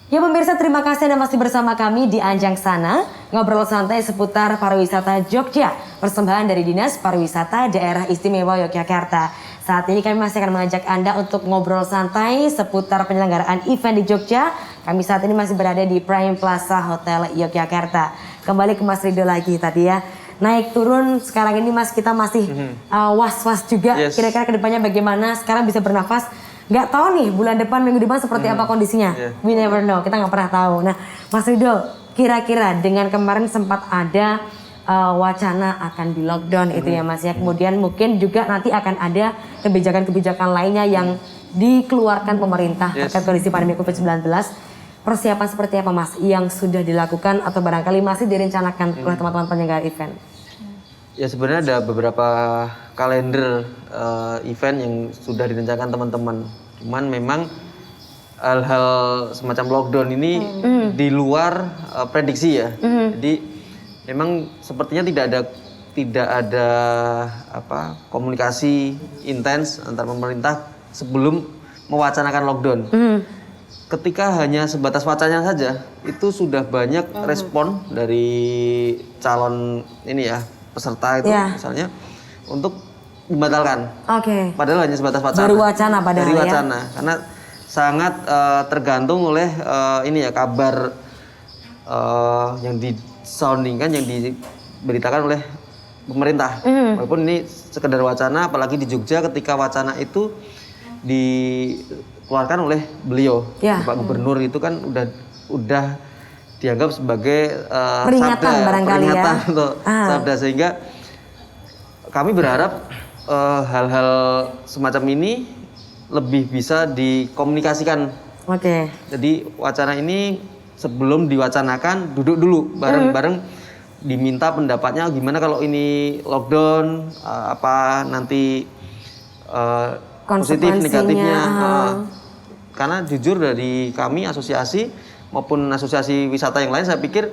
Ya pemirsa, terima kasih Anda masih bersama kami di Anjang Sana, ngobrol santai seputar pariwisata Jogja, persembahan dari Dinas Pariwisata Daerah Istimewa Yogyakarta. Saat ini kami masih akan mengajak Anda untuk ngobrol santai seputar penyelenggaraan event di Jogja. Kami saat ini masih berada di Prime Plaza Hotel Yogyakarta. Kembali ke Mas Rido lagi tadi ya. Naik turun sekarang ini Mas, kita masih was-was juga. Kira-kira kedepannya bagaimana, sekarang bisa bernafas. Nggak tahu nih bulan depan, minggu depan seperti apa kondisinya. We never know, kita nggak pernah tahu. Nah Mas Rido, kira-kira dengan kemarin sempat ada wacana akan di lockdown itu ya Mas ya. Kemudian mungkin juga nanti akan ada kebijakan-kebijakan lainnya yang dikeluarkan pemerintah terkait kondisi pandemi COVID-19. Persiapan seperti apa Mas yang sudah dilakukan atau barangkali masih direncanakan oleh teman-teman penyelenggara event? Ya sebenarnya ada beberapa kalender event yang sudah direncanakan teman-teman. Cuman memang hal-hal semacam lockdown ini di luar prediksi ya. Jadi memang sepertinya tidak ada komunikasi intens antar pemerintah sebelum mewacanakan lockdown. Ketika hanya sebatas wacana saja, itu sudah banyak respon dari calon ini ya, peserta itu misalnya untuk membatalkan. Padahal hanya sebatas wacana. Baru wacana padahal dari wacana. Karena sangat tergantung oleh ini ya, kabar yang disoundingkan, yang diberitakan oleh pemerintah. Walaupun ini sekedar wacana, apalagi di Jogja ketika wacana itu dikeluarkan oleh beliau, Pak Gubernur, itu kan udah dianggap sebagai peringatan sabda, barangkali peringatan ya. untuk sabda, sehingga kami berharap hal-hal semacam ini lebih bisa dikomunikasikan. Jadi wacana ini sebelum diwacanakan duduk dulu bareng-bareng, diminta pendapatnya gimana kalau ini lockdown, apa nanti positif negatifnya. Karena jujur dari kami asosiasi maupun asosiasi wisata yang lain, saya pikir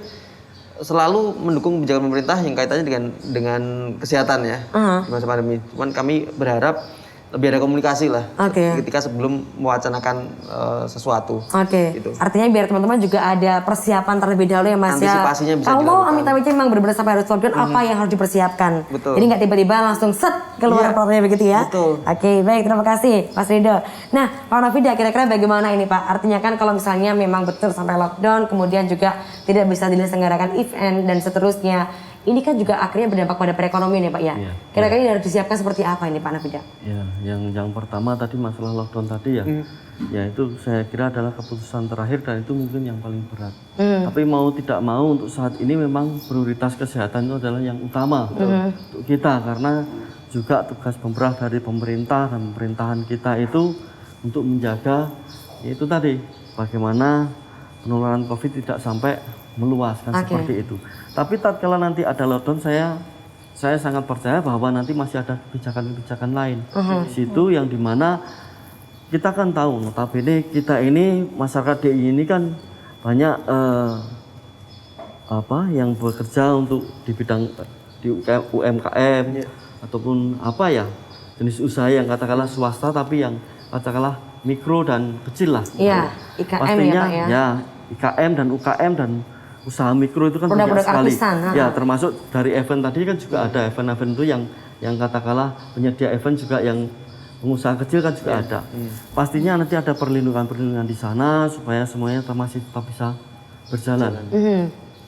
selalu mendukung kebijakan pemerintah yang kaitannya dengan kesehatan ya, di masa pandemi. Cuman kami berharap lebih ada komunikasi lah ketika sebelum mewacanakan sesuatu. Gitu. Artinya biar teman-teman juga ada persiapan terlebih dahulu ya Mas ya. Antisipasinya bisa kalau dilakukan. mau amit-amitnya memang benar-benar sampai harus lockdown, apa yang harus dipersiapkan. Betul. Jadi nggak tiba-tiba langsung set keluar protokolnya begitu ya. Betul. Baik, terima kasih Mas Rido. Nah Pak Novida, kira-kira bagaimana ini Pak? Artinya kan kalau misalnya memang betul sampai lockdown, kemudian juga tidak bisa diselenggarakan event dan seterusnya, ini kan juga akhirnya berdampak pada perekonomian ya Pak ya. Kira-kira ini harus disiapkan seperti apa ini Pak Novida? Ya, yang pertama tadi masalah lockdown tadi ya, ya itu saya kira adalah keputusan terakhir dan itu mungkin yang paling berat. Tapi mau tidak mau untuk saat ini memang prioritas kesehatan itu adalah yang utama untuk kita, karena juga tugas pemberah dari pemerintah dan pemerintahan kita itu untuk menjaga itu tadi bagaimana penularan COVID tidak sampai meluas kan seperti itu. Tapi tatkala nanti ada lockdown, saya sangat percaya bahwa nanti masih ada kebijakan-kebijakan lain di situ yang dimana kita kan tahu notabene kita ini masyarakat DI ini kan banyak yang bekerja untuk di bidang di UMKM ataupun apa ya jenis usaha yang katakanlah swasta tapi yang katakanlah mikro dan kecil lah. IKM pastinya ya Pak ya. IKM dan UKM dan usaha mikro itu kan banyak sekali. Ya, termasuk dari event tadi kan juga ada event-event itu yang katakanlah penyedia event juga yang pengusaha kecil kan juga ada. Pastinya nanti ada perlindungan di sana supaya semuanya masih tetap bisa berjalan.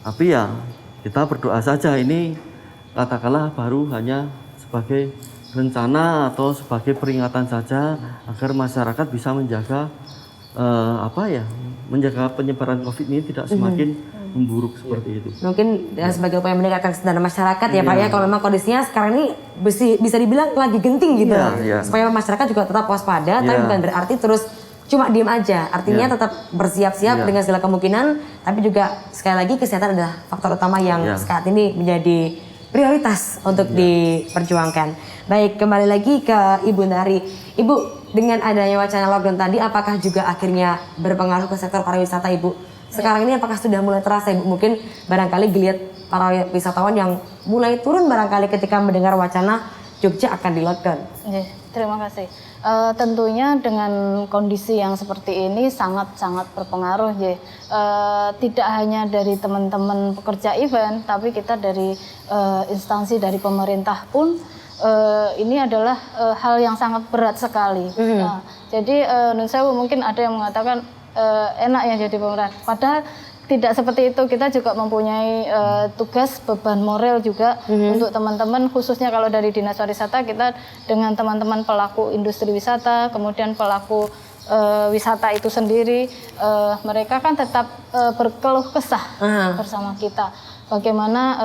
Tapi ya kita berdoa saja ini katakanlah baru hanya sebagai rencana atau sebagai peringatan saja agar masyarakat bisa menjaga menjaga penyebaran COVID ini tidak semakin memburuk seperti itu. Mungkin sebagai upaya meningkatkan kesadaran masyarakat ya Pak ya, kalau memang kondisinya sekarang ini bisa dibilang lagi genting gitu. Supaya masyarakat juga tetap waspada, tapi bukan berarti terus cuma diem aja. Artinya tetap bersiap-siap dengan segala kemungkinan, tapi juga sekali lagi kesehatan adalah faktor utama yang saat ini menjadi prioritas untuk diperjuangkan. Baik, kembali lagi ke Ibu Nari. Ibu, dengan adanya wacana lockdown tadi, apakah juga akhirnya berpengaruh ke sektor pariwisata Ibu? Sekarang ini apakah sudah mulai terasa Ibu? Mungkin barangkali geliat para wisatawan yang mulai turun barangkali ketika mendengar wacana Jogja akan di lockdown? Terima kasih. Tentunya dengan kondisi yang seperti ini sangat-sangat berpengaruh ya. Tidak hanya dari teman-teman pekerja event, tapi kita dari instansi dari pemerintah pun ini adalah hal yang sangat berat sekali. Nah, jadi menurut saya mungkin ada yang mengatakan enak ya jadi pemerintah. Padahal tidak seperti itu, kita juga mempunyai tugas beban moral juga untuk teman-teman, khususnya kalau dari Dinas Pariwisata kita dengan teman-teman pelaku industri wisata, kemudian pelaku wisata itu sendiri, mereka kan tetap berkeluh kesah bersama kita bagaimana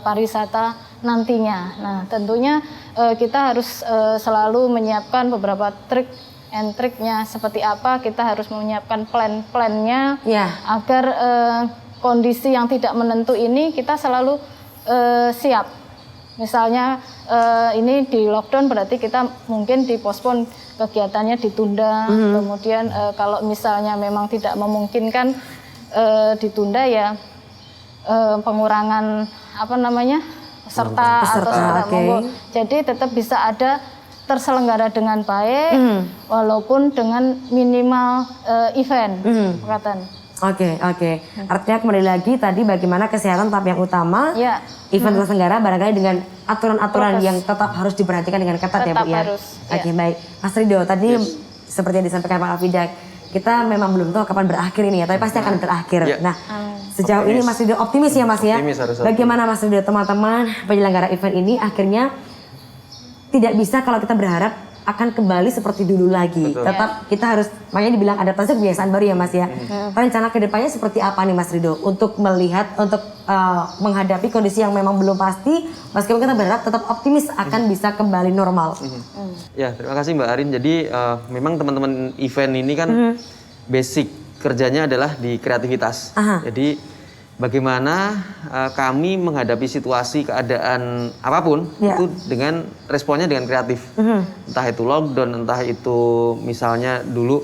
pariwisata nantinya. Nah tentunya kita harus selalu menyiapkan beberapa trik and triknya seperti apa, kita harus menyiapkan plan-plannya agar kondisi yang tidak menentu ini kita selalu siap. Misalnya ini di lockdown berarti kita mungkin dipospon kegiatannya ditunda, kemudian kalau misalnya memang tidak memungkinkan ditunda ya pengurangan peserta monggo. Jadi tetap bisa ada terselenggara dengan baik, walaupun dengan minimal event, Oke. Artinya kembali lagi tadi bagaimana kesehatan tetap yang utama, event terselenggara barangkali dengan aturan-aturan yang tetap harus diperhatikan dengan ketat ya Bu ya. Oke, baik. Mas Rido, tadi seperti yang disampaikan Pak Alfida, kita memang belum tahu kapan berakhir ini ya, tapi pasti akan berakhir. Nah, sejauh ini Mas Rido optimis ya Mas ya? Bagaimana Mas Rido, teman-teman penyelenggara event ini akhirnya tidak bisa kalau kita berharap akan kembali seperti dulu lagi. Tetap kita harus, makanya dibilang adaptasi kebiasaan baru ya Mas ya. Rencana kedepannya seperti apa nih Mas Rido untuk melihat, untuk menghadapi kondisi yang memang belum pasti, meskipun kita berharap tetap optimis akan bisa kembali normal. Ya, terima kasih Mbak Arin. Jadi memang teman-teman event ini kan basic kerjanya adalah di kreativitas. Jadi bagaimana kami menghadapi situasi keadaan apapun itu dengan responnya dengan kreatif. Entah itu lockdown, entah itu misalnya dulu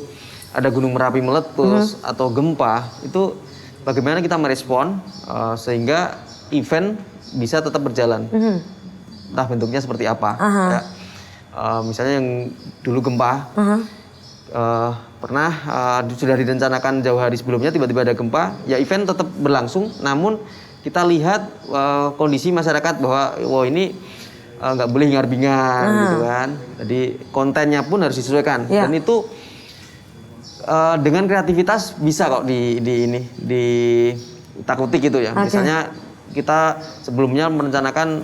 ada Gunung Merapi meletus atau gempa, itu bagaimana kita merespon sehingga event bisa tetap berjalan. Entah bentuknya seperti apa. Ya. Misalnya yang dulu gempa, pernah sudah direncanakan jauh hari sebelumnya, tiba-tiba ada gempa, ya event tetap berlangsung, namun kita lihat kondisi masyarakat bahwa ini nggak boleh hingar-bingar gitu kan, jadi kontennya pun harus disesuaikan dan itu dengan kreativitas bisa kok ditakuti gitu ya. Misalnya kita sebelumnya merencanakan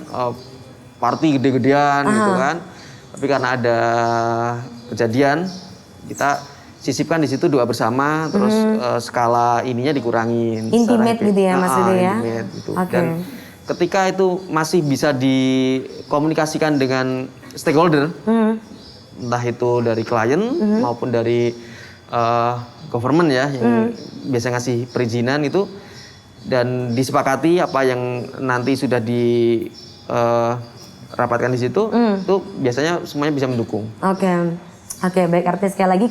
party gede-gedean gitu kan, tapi karena ada kejadian kita sisipkan di situ doa bersama, terus skala ininya dikurangin. Intimate gitu ya Mas Rido ya? Intimate gitu. Dan ketika itu masih bisa dikomunikasikan dengan stakeholder, entah itu dari klien maupun dari government ya, yang biasa ngasih perizinan itu, dan disepakati apa yang nanti sudah dirapatkan di situ, itu biasanya semuanya bisa mendukung. Oke, baik, artinya sekali lagi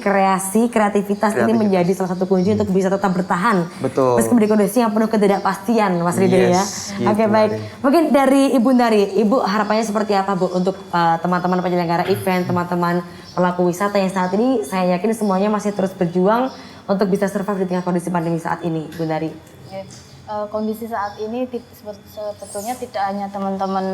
kreativitas ini menjadi salah satu kunci untuk bisa tetap bertahan. Betul. Meskipun di kondisi yang penuh ketidakpastian, Mas Rido ya. Gitu, Oke, baik. Mungkin dari Ibu Ndari, Ibu harapannya seperti apa Bu untuk teman-teman penyelenggara event, teman-teman pelaku wisata yang saat ini saya yakin semuanya masih terus berjuang untuk bisa survive di tengah kondisi pandemi saat ini, Ibu Ndari. Kondisi saat ini sebetulnya tidak hanya teman-teman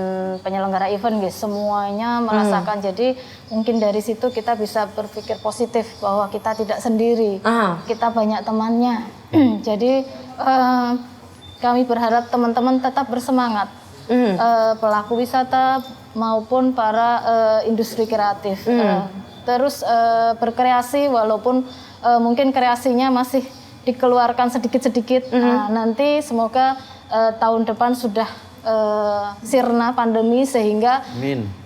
penyelenggara event guys, semuanya merasakan. Jadi mungkin dari situ kita bisa berpikir positif bahwa kita tidak sendiri, kita banyak temannya. Jadi kami berharap teman-teman tetap bersemangat, pelaku wisata maupun para industri kreatif, terus berkreasi walaupun mungkin kreasinya masih dikeluarkan sedikit-sedikit. Nanti semoga tahun depan sudah sirna pandemi sehingga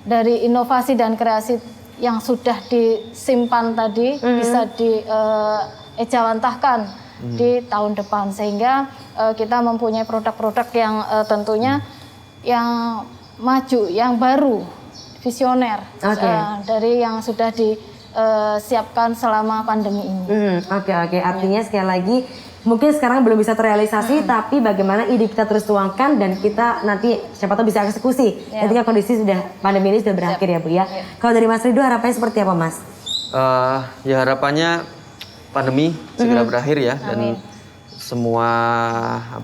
dari inovasi dan kreasi yang sudah disimpan tadi bisa diejawantahkan di tahun depan, sehingga kita mempunyai produk-produk yang tentunya yang maju, yang baru, visioner dari yang sudah siapkan selama pandemi ini. Oke. Artinya sekali lagi mungkin sekarang belum bisa terrealisasi, tapi bagaimana ide kita terus tuangkan dan kita nanti siapa tahu bisa eksekusi ketika kondisi pandemi ini sudah berakhir ya Bu ya. Kalau dari Mas Ridho harapannya seperti apa Mas? Ya harapannya pandemi segera berakhir ya, dan semua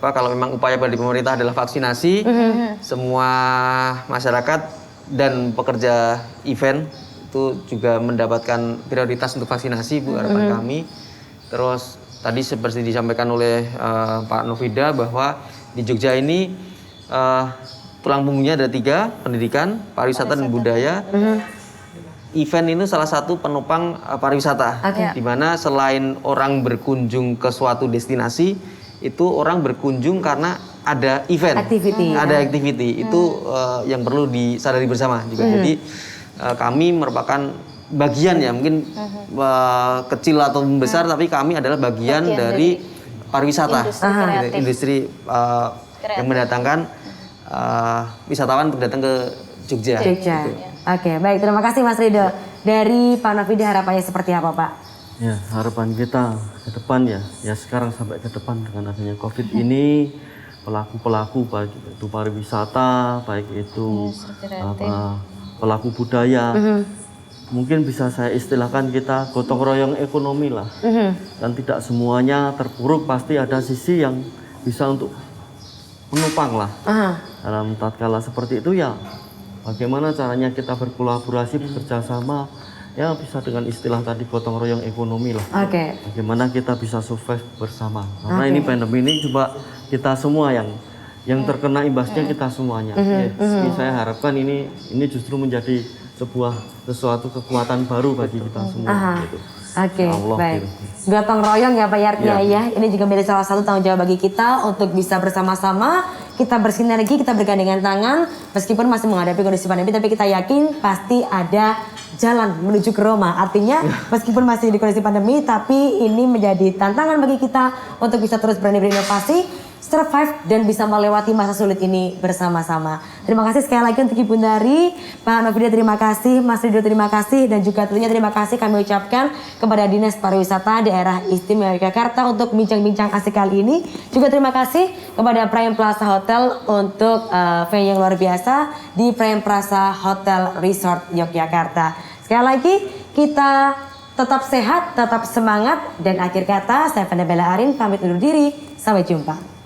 kalau memang upaya dari pemerintah adalah vaksinasi, semua masyarakat dan pekerja event itu juga mendapatkan prioritas untuk vaksinasi Bu, harapan kami. Terus tadi seperti disampaikan oleh Pak Novida bahwa di Jogja ini tulang punggungnya ada 3, pendidikan, pariwisata dan budaya. Event ini salah satu penopang pariwisata, di mana selain orang berkunjung ke suatu destinasi, itu orang berkunjung karena ada event, ada activity. Itu yang perlu disadari bersama juga. Jadi kami merupakan bagian ya, mungkin kecil atau besar, tapi kami adalah bagian dari pariwisata, industri yang mendatangkan wisatawan untuk datang ke Jogja. Gitu. Oke, baik, terima kasih Mas Ridho. Dari Pak Novida harapannya seperti apa Pak? Ya, harapan kita ke depan ya sekarang sampai ke depan dengan adanya COVID ini, pelaku-pelaku baik itu pariwisata, baik itu pelaku budaya, mungkin bisa saya istilahkan kita gotong royong ekonomi lah. Dan tidak semuanya terpuruk, pasti ada sisi yang bisa untuk menopang lah. Dalam tatkala seperti itu ya, bagaimana caranya kita berkolaborasi, bekerja sama, ya bisa dengan istilah tadi gotong royong ekonomi lah. Bagaimana kita bisa survive bersama. Karena ini pandemi ini coba kita semua yang terkena imbasnya, kita semuanya. Jadi saya harapkan ini justru menjadi sesuatu kekuatan baru bagi kita semua. Gitu. Baik. Gotong royong ya Pak Yartnya ya. Ini juga menjadi salah satu tanggung jawab bagi kita untuk bisa bersama-sama, kita bersinergi, kita bergandengan tangan, meskipun masih menghadapi kondisi pandemi, tapi kita yakin pasti ada jalan menuju ke Roma. Artinya meskipun masih di kondisi pandemi, tapi ini menjadi tantangan bagi kita untuk bisa terus berani berinovasi, survive dan bisa melewati masa sulit ini bersama-sama. Terima kasih sekali lagi untuk Ibu Nari, Pak Novida terima kasih, Mas Ridho terima kasih, dan juga tentunya terima kasih kami ucapkan kepada Dinas Pariwisata Daerah Istimewa Yogyakarta untuk bincang-bincang asik kali ini. Juga terima kasih kepada Prime Plaza Hotel untuk venue yang luar biasa di Prime Plaza Hotel Resort Yogyakarta. Sekali lagi kita tetap sehat, tetap semangat, dan akhir kata saya Fanda Bella Arin pamit undur diri. Sampai jumpa.